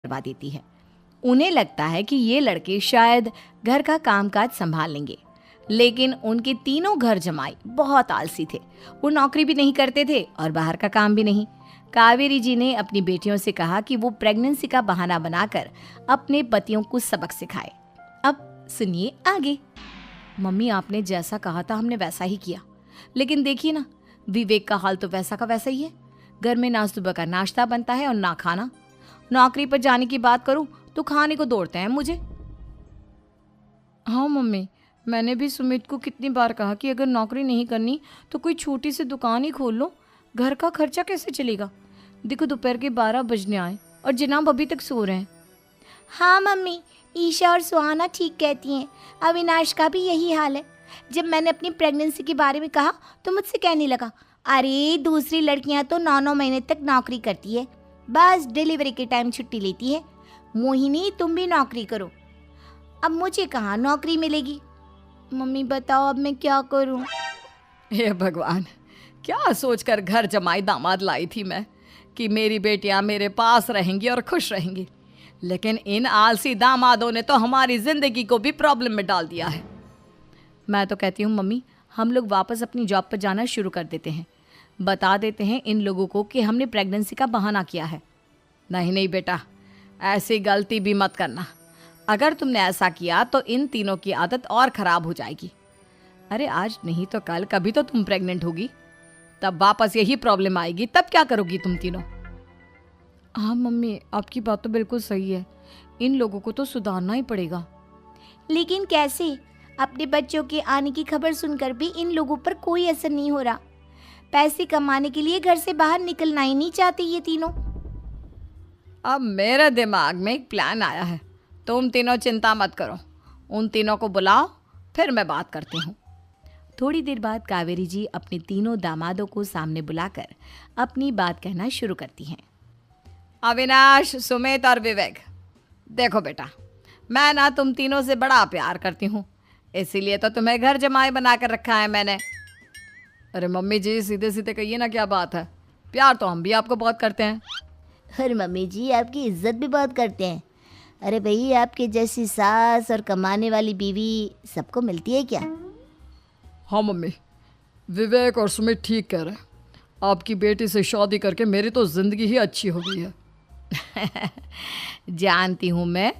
करवा देती है। उन्हें लगता है कि ये लड़के शायद घर का कामकाज संभाल लेंगे, लेकिन उनके तीनों घर जमाई बहुत आलसी थे। वो नौकरी भी नहीं करते थे और बाहर का काम भी नहीं। कावेरी जी ने अपनी बेटियों से कहा कि वो प्रेगनेंसी का बहाना बनाकर अपने पतियों को सबक सिखाए। अब सुनिए आगे। मम्मी, आपने जैसा कहा था हमने वैसा ही किया, लेकिन देखिए ना, विवेक का हाल तो वैसा का वैसा ही है। घर में ना सुबह का नाश्ता बनता है और ना खाना। नौकरी पर जाने की बात करूं तो खाने को दौड़ते हैं मुझे। हाँ मम्मी, मैंने भी सुमित को कितनी बार कहा कि अगर नौकरी नहीं करनी तो कोई छोटी सी दुकान ही खोल लो। घर का खर्चा कैसे चलेगा? देखो दोपहर के 12 बजने आए और जनाब अभी तक सो रहे हैं। हाँ मम्मी, ईशा और सुहाना ठीक कहती हैं। अविनाश का भी यही हाल है। जब मैंने अपनी प्रेगनेंसी के बारे में कहा तो मुझसे कहने लगा, अरे दूसरी लड़कियां तो 9-9 महीने तक नौकरी करती है, बस डिलीवरी के टाइम छुट्टी लेती है। मोहिनी, तुम भी नौकरी करो। अब मुझे कहाँ नौकरी मिलेगी? मम्मी बताओ अब मैं क्या करूँ? हे भगवान, क्या सोचकर घर जमाई दामाद लाई थी मैं कि मेरी बेटियां मेरे पास रहेंगी और खुश रहेंगी, लेकिन इन आलसी दामादों ने तो हमारी जिंदगी को भी प्रॉब्लम में डाल दिया है। मैं तो कहती हूँ मम्मी, हम लोग वापस अपनी जॉब पर जाना शुरू कर देते हैं। बता देते हैं इन लोगों को कि हमने प्रेगनेंसी का बहाना किया है। नहीं नहीं बेटा, ऐसी गलती भी मत करना। अगर तुमने ऐसा किया तो इन तीनों की आदत और ख़राब हो जाएगी। अरे आज नहीं तो कल कभी तो तुम प्रेग्नेंट होगी, तब वापस यही प्रॉब्लम आएगी, तब क्या करोगी तुम तीनों? हाँ मम्मी, आपकी बात तो बिल्कुल सही है। इन लोगों को तो सुधारना ही पड़ेगा। लेकिन कैसे? अपने बच्चों के आने की खबर सुनकर भी इन लोगों पर कोई असर नहीं हो रहा। पैसे कमाने के लिए घर से बाहर निकलना ही नहीं चाहते ये तीनों। अब मेरे दिमाग में एक प्लान आया है। तुम तीनों चिंता मत करो, उन तीनों को बुलाओ, फिर मैं बात करती हूँ। थोड़ी देर बाद कावेरी जी अपने तीनों दामादों को सामने बुलाकर अपनी बात कहना शुरू करती हैं। अविनाश, सुमित और विवेक, देखो बेटा, मैं ना तुम तीनों से बड़ा प्यार करती हूँ, इसीलिए तो तुम्हें घर जमाई बना कर रखा है मैंने। अरे मम्मी जी, सीधे सीधे कहिए ना, क्या बात है? प्यार तो हम भी आपको बहुत करते हैं। अरे मम्मी जी, आपकी इज्जत भी बहुत करते हैं। अरे भाई, आपके जैसी सास और कमाने वाली बीवी सबको मिलती है क्या? हाँ मम्मी, विवेक और सुमित ठीक कह रहे हैं। आपकी बेटी से शादी करके मेरी तो ज़िंदगी ही अच्छी हो गई है। जानती हूँ मैं,